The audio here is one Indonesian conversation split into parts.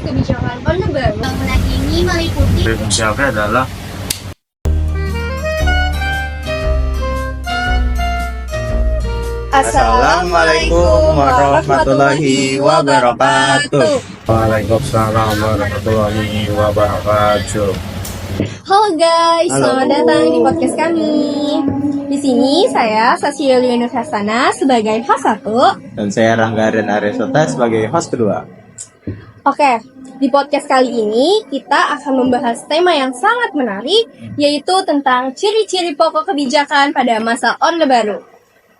kebijakan Orde Baru. Bangunan ini meliputi Fungsinya adalah Assalamualaikum warahmatullahi wabarakatuh. Waalaikumsalam warahmatullahi wabarakatuh. Halo guys, Halo. selamat datang di podcast kami. Di sini saya Sasieli Nurhasana sebagai host 1. Dan saya Rangga dan Aresota sebagai host kedua. Oke, di podcast kali ini kita akan membahas tema yang sangat menarik, yaitu tentang ciri-ciri pokok kebijakan pada masa Orde Baru.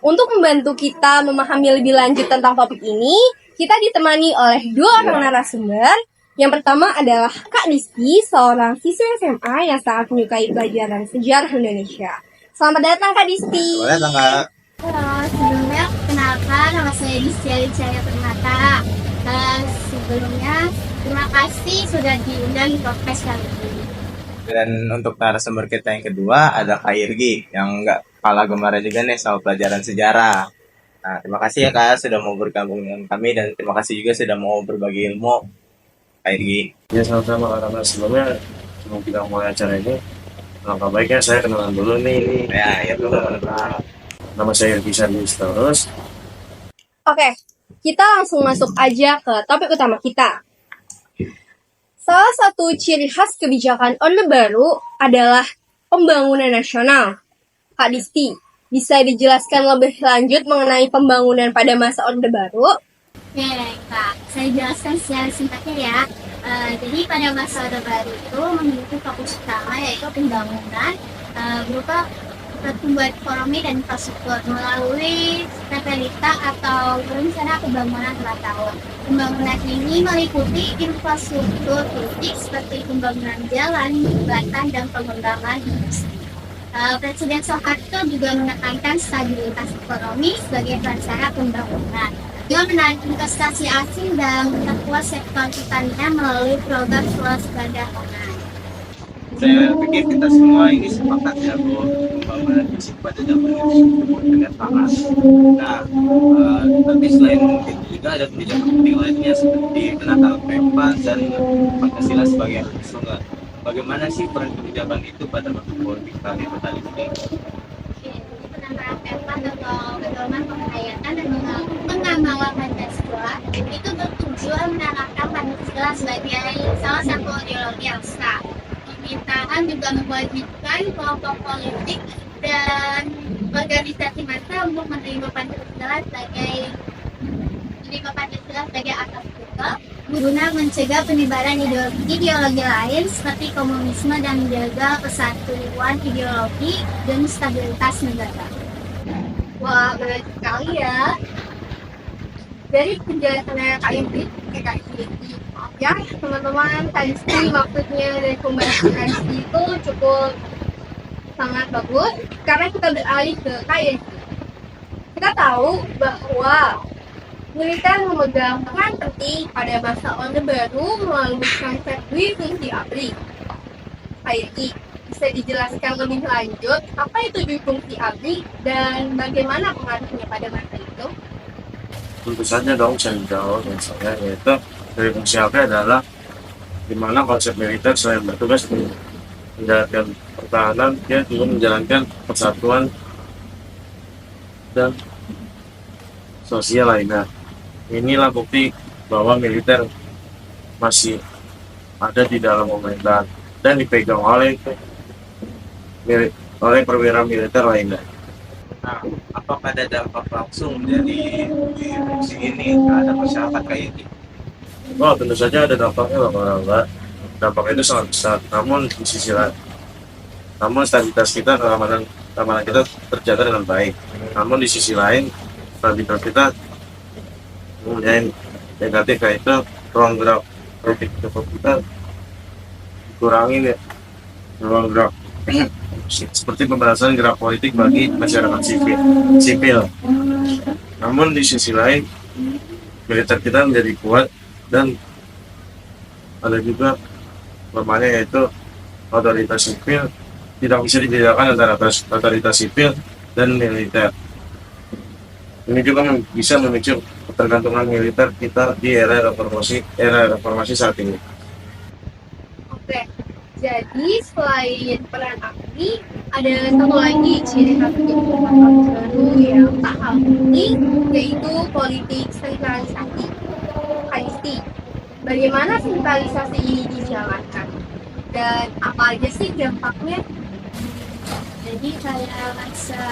Untuk membantu kita memahami lebih lanjut tentang topik ini, kita ditemani oleh dua orang narasumber. Yang pertama adalah Kak Disti, seorang siswa SMA yang sangat menyukai pelajaran sejarah Indonesia. Selamat datang Kak Disti. Boleh Kak? Halo, sebelumnya kenalkan nama saya Distiali Cahaya Permata. Sebelumnya terima kasih sudah diundang di podcast kali ini. Dan untuk narasumber kita yang kedua ada Kak Irgi yang nggak kalah gemar juga nih sama pelajaran sejarah. Nah, terima kasih ya Kak sudah mau bergabung dengan kami dan terima kasih juga sudah mau berbagi ilmu. Kak Irgi. Ya sama-sama, karena sebelumnya sebelum kita mulai acara ini, langkah baiknya saya kenalan dulu nih. Ya itu. Nama saya Irgi Sardis terus. Oke, kita langsung masuk aja ke topik utama kita. Salah satu ciri khas kebijakan Orde Baru adalah pembangunan nasional. Kak Disti, bisa dijelaskan lebih lanjut mengenai pembangunan pada masa Orde Baru? Oke, Kak, saya jelaskan secara singkatnya ya. Jadi pada masa Orde Baru itu memiliki fokus utama yaitu pembangunan berupa pertumbuhan ekonomi dan infrastruktur melalui Repelita atau rencana pembangunan 4 tahun. Pembangunan ini meliputi infrastruktur kritik seperti pembangunan jalan, jembatan, dan pengembangan industri. Presiden Soekarno juga menekankan stabilitas ekonomi sebagai rencana pembangunan. Dia menarik investasi asing dan memperkuat sektor pertanian melalui program swasembada pangan. Saya pikir kita semua ini sepakat ya bahwa pembangunan fisik pada zaman itu disebut dengan pangan. Nah, tapi selain itu juga ada kebijakan penting lainnya seperti penata PEMPAS dan Pancasila sebagai sungai. Bagaimana sih peran kebijakan itu pada masa politik kali petani ini? Penambahan PEMPAS atau pedoman penghayatan dan pengamalan Pancasila itu bertujuan menanamkan Pancasila sebagai salah satu ideologi yang sah. Pemerintahan juga mewajibkan kelompok politik dan organisasi massa untuk menerima Pancasila sebagai asas tunggal guna mencegah penyebaran ideologi lain seperti komunisme dan menjaga persatuan ideologi dan stabilitas negara. Wah, benar sekali ya. Dari penjelasannya Kak Indri, maaf ya teman-teman, tadi maksudnya dari pembahasan tadi itu cukup sangat bagus karena kita beralih ke Kak Indri. Kita tahu bahwa militer memegang peran penting pada masa Orde Baru melalui konsep dwi fungsi ABRI. Kak Indri, bisa dijelaskan lebih lanjut apa itu dwi fungsi ABRI dan bagaimana pengaruhnya pada masa itu? Tentu saja dong, saya jawab dan saya yaitu dari fungsi ABRI adalah di mana konsep militer selain bertugas menjalankan pertahanan, dia juga menjalankan persatuan dan sosial lainnya. Inilah bukti bahwa militer masih ada di dalam pemerintahan dan dipegang oleh perwira militer lainnya. Nah, apakah ada dampak langsung dari fungsi ini terhadap masyarakat kayak ini? Oh, tentu saja ada dampaknya Mbak. Dampaknya itu sangat besar. Namun di sisi lain, stabilitas kita, keamanan kita terjaga dengan baik. Namun di sisi lain, stabilitas kita mempunyai negatif, yaitu ruang gerak politik kita dikurangi ya. Ruang gerak seperti pembahasan gerak politik bagi masyarakat sipil. Namun di sisi lain, militer kita menjadi kuat dan ada juga lemahnya, yaitu otoritas sipil. Tidak bisa dibedakan antara otoritas sipil dan militer. Ini juga bisa memicu ketergantungan militer kita di era reformasi saat ini. Oke, jadi selain peran ABRI, ada satu lagi ciri khas kebijakan Orde Baru yang tak kalah penting, yaitu politik sentralisasi. Kaisti, bagaimana sentralisasi ini dijalankan? Dan apa aja sih dampaknya? Jadi pada masa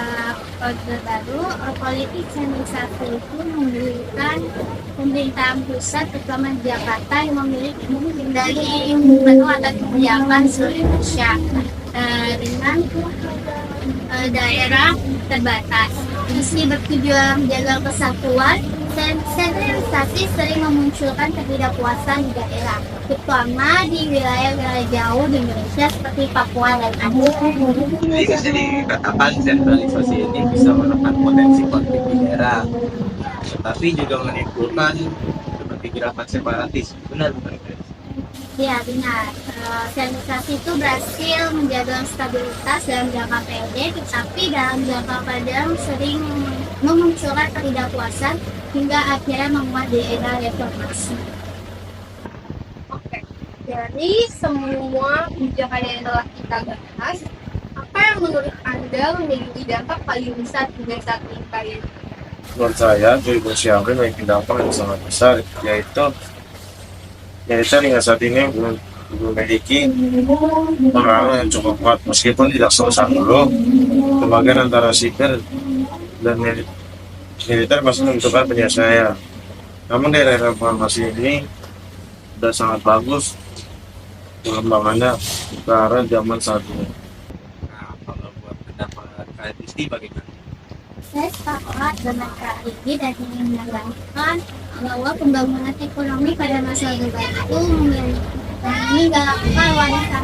Orde Baru, politik sentralisasi itu memberikan pemerintahan pusat terutama di Jakarta yang memiliki dari penuh atas kebijakan seluruh Indonesia dengan daerah terbatas. Meski bertujuan menjaga kesatuan, sentralisasi sering memunculkan ketidakpuasan di daerah, terutama di wilayah-wilayah jauh di Indonesia seperti Papua dan Aceh. Jadi bisa dikatakan sentralisasi ini bisa menekan potensi konflik di daerah, tetapi juga menimbulkan seperti gerakan separatis. Benar bukan, guys? Ya benar, sentralisasi itu berhasil menjaga stabilitas dalam jangka pendek, tetapi dalam jangka panjang sering memunculkan ketidakpuasan hingga akhirnya menguat di era reformasi. Oke, dari semua kebijakan yang telah kita bahas, apa yang menurut Anda memiliki dampak paling besar hingga saat ini kalian? Menurut saya, Joy Bosyamin memiliki dampak yang sangat besar, yaitu hingga saat ini belum memiliki pengaruh yang cukup kuat, meskipun tidak sebesar dulu. Pembagian antara sipil dan militer masih membutuhkan penyelesaian. Namun di era reformasi ini sudah sangat bagus pengembangannya ke arah zaman saat ini. Nah, kalau buat pendapat Kak Isti bagaimana? Saya sepakat dengan Kak Rigi dan ingin menambahkan bahwa pembangunan ekonomi pada masa Orde Baru menggalakkan wanita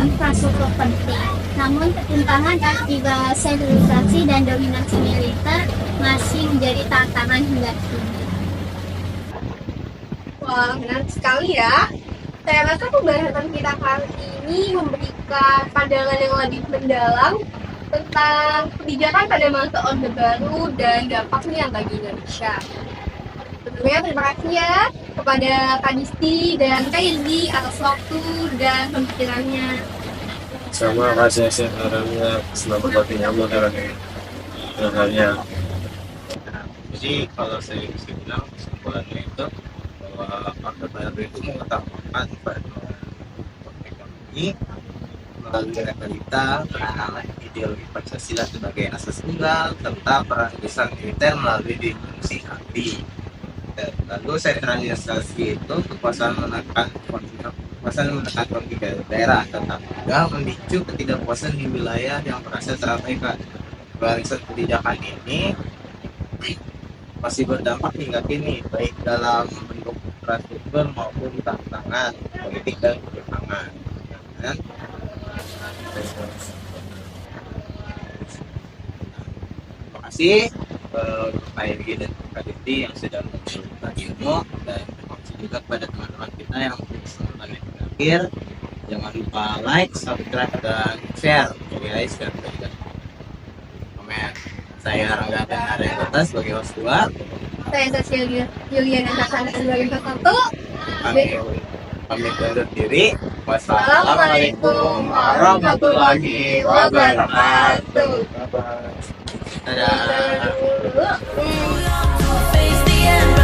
infrastruktur penting. Namun ketimpangan akibat sentralisasi dan dominasi militer masih menjadi tantangan hingga kini. Wah, menarik sekali ya. Saya rasa pembahasan kita kali ini memberikan pandangan yang lebih mendalam tentang kebijakan pada masa Orde Baru dan dampaknya bagi Indonesia. Sebelumnya terima kasih ya kepada Kak Disti dan Kak Ildi atas waktu dan pemikirannya. Sama kasih sebenarnya selamat bagi nyaman dengannya. Jadi kalau saya bisa bilang kesimpulannya itu bahwa Orde Baru itu mengutamakan ekonomi melalui realita penanaman ideologi Pancasila sebagai asas tunggal serta peran besar militer melalui dimensi ABRI. Lalu sentralisasi itu kekuasaan menekan konflik daerah, tetapi juga memicu ketidakpuasan di wilayah yang merasa terabaikan. Barisan kebijakan ini masih berdampak hingga kini, baik dalam bentuk infrastruktur maupun tantangan politik dan pertahanan. Terima kasih untuk Pak Irgi dan Kak Diti yang sudah berbagi ilmu, dan terima kasih juga kepada teman-teman kita yang menonton yang terakhir. Jangan lupa like, subscribe, dan share. Oke guys, dan juga komen. Saya Rangga dan Arya Kota sebagai host 2. Saya Cecilia Juliana Kasana sebagai host 1. Pamit undur diri. Wassalamualaikum warahmatullahi wabarakatuh. Dadah. Dadah. Face the end.